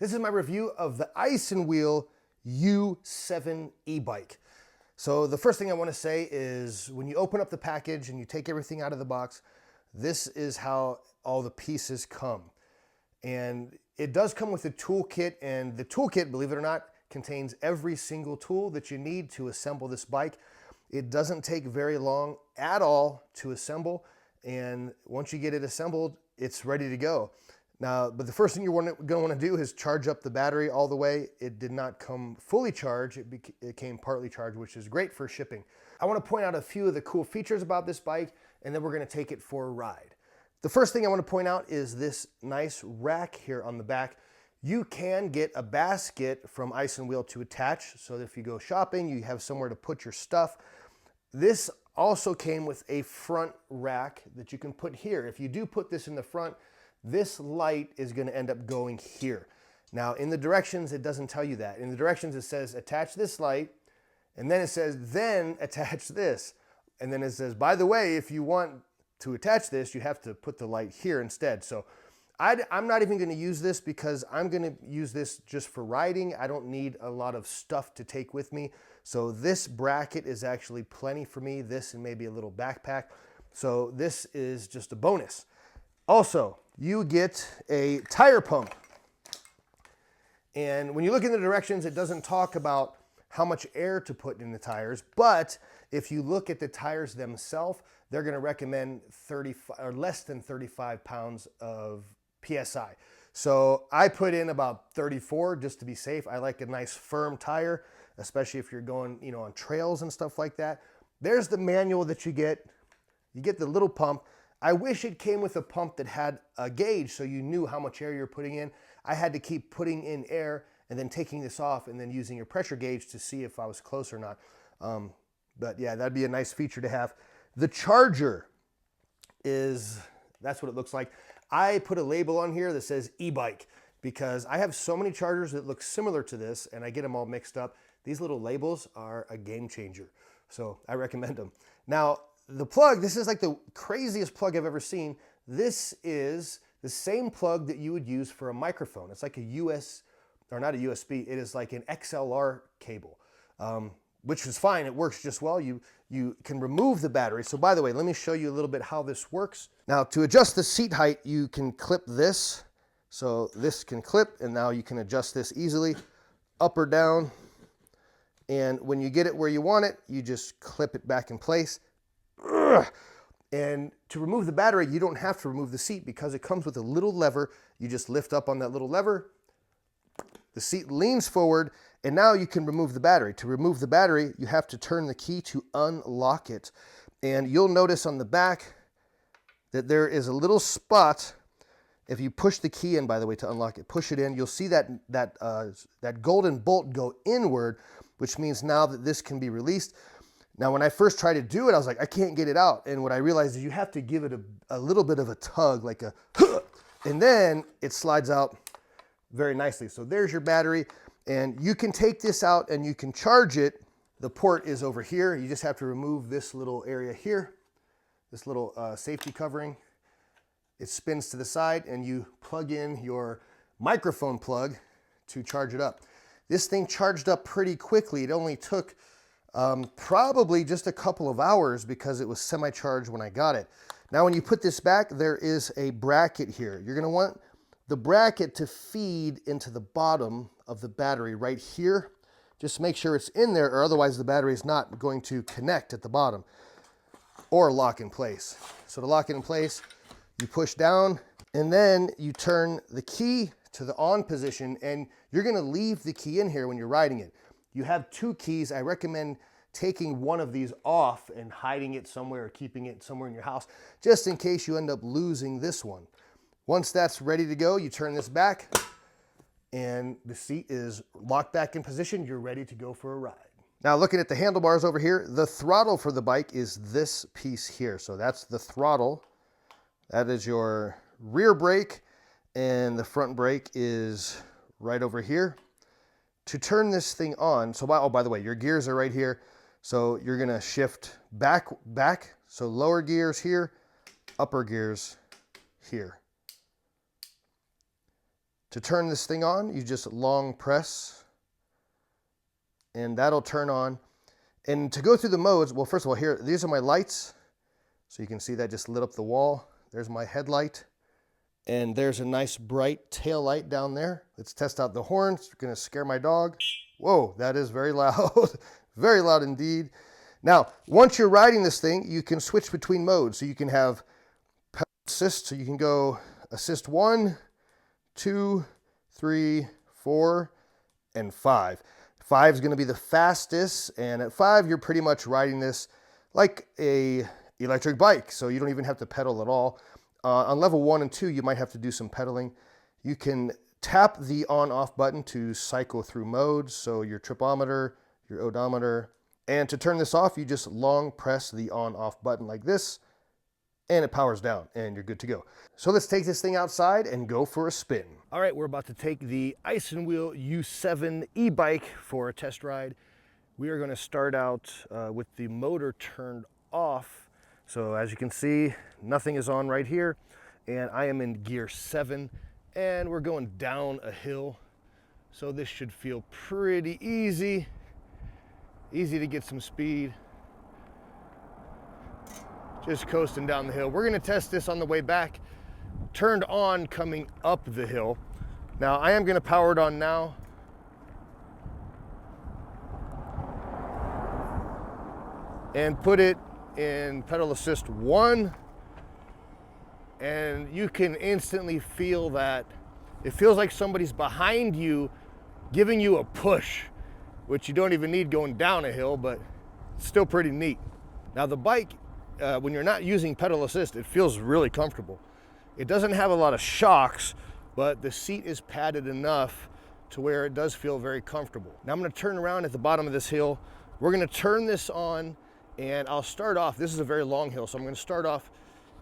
This is my review of the isinwheel U7 e-bike. So the first thing I want to say is when you open up the package and you take everything out of the box, this is how all the pieces come. And it does come with a toolkit, and the toolkit, believe it or not, contains every single tool that you need to assemble this bike. It doesn't take very long at all to assemble, and once you get it assembled, it's ready to go. Now, but the first thing you're going to want to do is charge up the battery all the way. It did not come fully charged. It came partly charged, which is great for shipping. I want to point out a few of the cool features about this bike, and then we're going to take it for a ride. The first thing I want to point out is this nice rack here on the back. You can get a basket from isinwheel to attach, so that if you go shopping, you have somewhere to put your stuff. This also came with a front rack that you can put here. If you do put this in the front, this light is going to end up going here. Now, in the directions, it doesn't tell you that. In the directions, it says attach this light, and then it says then attach this. And then it says, by the way, if you want to attach this, you have to put the light here instead. So I'm not even going to use this because I'm going to use this just for riding. I don't need a lot of stuff to take with me. So this bracket is actually plenty for me, this and maybe a little backpack. So this is just a bonus. Also, you get a tire pump. And when you look in the directions, it doesn't talk about how much air to put in the tires, but if you look at the tires themselves, they're going to recommend 35 or less than 35 pounds of PSI. So I put in about 34 just to be safe. I like a nice firm tire, especially if you're going, on trails and stuff like that. There's the manual that you get. You get the little pump. I wish it came with a pump that had a gauge so you knew how much air you're putting in. I had to keep putting in air and then taking this off and then using a pressure gauge to see if I was close or not. But yeah, that'd be a nice feature to have. The charger that's what it looks like. I put a label on here that says e-bike because I have so many chargers that look similar to this and I get them all mixed up. These little labels are a game changer. So I recommend them. Now, the plug, this is like the craziest plug I've ever seen. This is the same plug that you would use for a microphone. It's like a not a USB, it is like an XLR cable, which is fine. It works just well. You can remove the battery. So by the way, let me show you a little bit how this works. Now, to adjust the seat height, you can clip this. So this can clip, and now you can adjust this easily, up or down. And when you get it where you want it, you just clip it back in place. And to remove the battery, you don't have to remove the seat because it comes with a little lever. You just lift up on that little lever. The seat leans forward, and now you can remove the battery. To remove the battery, you have to turn the key to unlock it. And you'll notice on the back that there is a little spot. If you push the key in, by the way, to unlock it, push it in, you'll see that golden bolt go inward, which means now that this can be released. Now, when I first tried to do it, I was like, I can't get it out. And what I realized is you have to give it a little bit of a tug, like a, and then it slides out very nicely. So there's your battery, and you can take this out and you can charge it. The port is over here. You just have to remove this little area here, this little safety covering. It spins to the side, and you plug in your microphone plug to charge it up. This thing charged up pretty quickly. It only took probably just a couple of hours because it was semi-charged when I got it. Now, when you put this back, there is a bracket here. You're going to want the bracket to feed into the bottom of the battery right here. Just make sure it's in there, or otherwise the battery is not going to connect at the bottom or lock in place. So to lock it in place, you push down, and then you turn the key to the on position, and you're going to leave the key in here when you're riding it. You have two keys. I recommend taking one of these off and hiding it somewhere or keeping it somewhere in your house, just in case you end up losing this one. Once that's ready to go, you turn this back and the seat is locked back in position. You're ready to go for a ride. Now, looking at the handlebars over here, the throttle for the bike is this piece here. So that's the throttle. That is your rear brake, and the front brake is right over here. To turn this thing on, so by the way, your gears are right here. So you're gonna shift back. So lower gears here, upper gears here. To turn this thing on, you just long press and that'll turn on. And to go through the modes, well, first of all, here, these are my lights. So you can see that just lit up the wall. There's my headlight. And there's a nice bright tail light down there. Let's test out the horns. It's gonna scare my dog. Whoa, that is very loud. Very loud indeed. Now, once you're riding this thing, you can switch between modes. So you can have pedal assist, so you can go assist 1, 2, 3, 4, and 5. 5 is going to be the fastest, and at 5, you're pretty much riding this like a electric bike, so you don't even have to pedal at all. On level 1 and 2, you might have to do some pedaling. You can tap the on-off button to cycle through modes, so your tripometer, your odometer, and to turn this off, you just long press the on-off button like this, and it powers down, and you're good to go. So let's take this thing outside and go for a spin. All right, we're about to take the isinwheel U7 e-bike for a test ride. We are going to start out with the motor turned off. So as you can see, nothing is on right here, and I am in gear 7, and we're going down a hill. So this should feel pretty easy to get some speed. Just coasting down the hill. We're gonna test this on the way back, turned on coming up the hill. Now I am gonna power it on now. And put it in pedal assist 1. And you can instantly feel that. It feels like somebody's behind you giving you a push, which you don't even need going down a hill, but it's still pretty neat. Now the bike, when you're not using pedal assist, it feels really comfortable. It doesn't have a lot of shocks, but the seat is padded enough to where it does feel very comfortable. Now I'm gonna turn around at the bottom of this hill. We're gonna turn this on, and I'll start off, this is a very long hill, so I'm gonna start off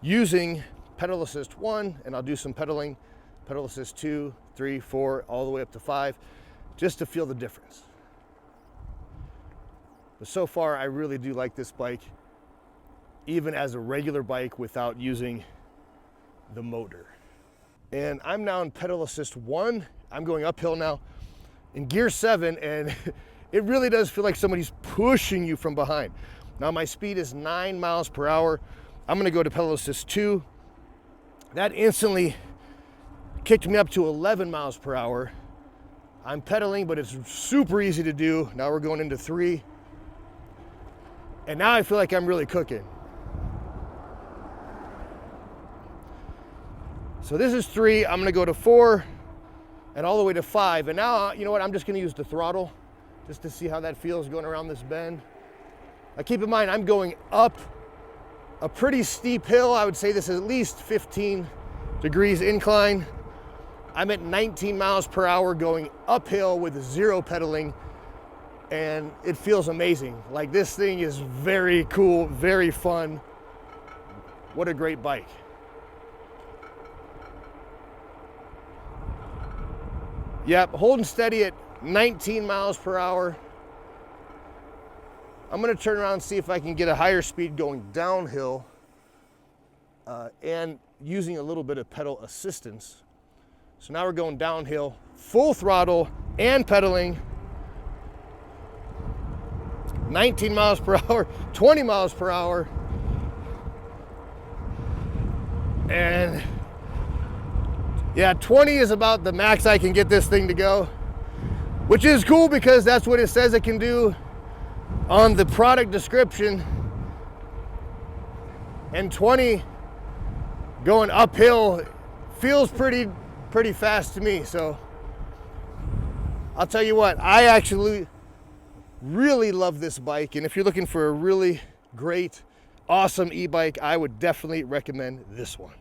using pedal assist 1, and I'll do some pedaling, pedal assist 2, 3, 4, all the way up to 5, just to feel the difference. But so far, I really do like this bike, even as a regular bike without using the motor. And I'm now in pedal assist 1. I'm going uphill now in gear 7, and it really does feel like somebody's pushing you from behind. Now my speed is 9 miles per hour. I'm gonna go to pedal assist 2. That instantly kicked me up to 11 miles per hour. I'm pedaling, but it's super easy to do. Now we're going into 3. And now I feel like I'm really cooking. So this is 3, I'm gonna go to 4, and all the way to 5. And now, you know what, I'm just gonna use the throttle just to see how that feels going around this bend. Now keep in mind, I'm going up a pretty steep hill. I would say this is at least 15 degrees incline. I'm at 19 miles per hour going uphill with 0 pedaling, and it feels amazing. Like, this thing is very cool, very fun. What a great bike. Yep, holding steady at 19 miles per hour. I'm gonna turn around and see if I can get a higher speed going downhill and using a little bit of pedal assistance. So now we're going downhill, full throttle and pedaling. 19 miles per hour, 20 miles per hour. And yeah, 20 is about the max I can get this thing to go, which is cool because that's what it says it can do on the product description. And 20 going uphill feels pretty fast to me. So I'll tell you what, I actually really love this bike, and if you're looking for a really great, awesome e-bike, I would definitely recommend this one.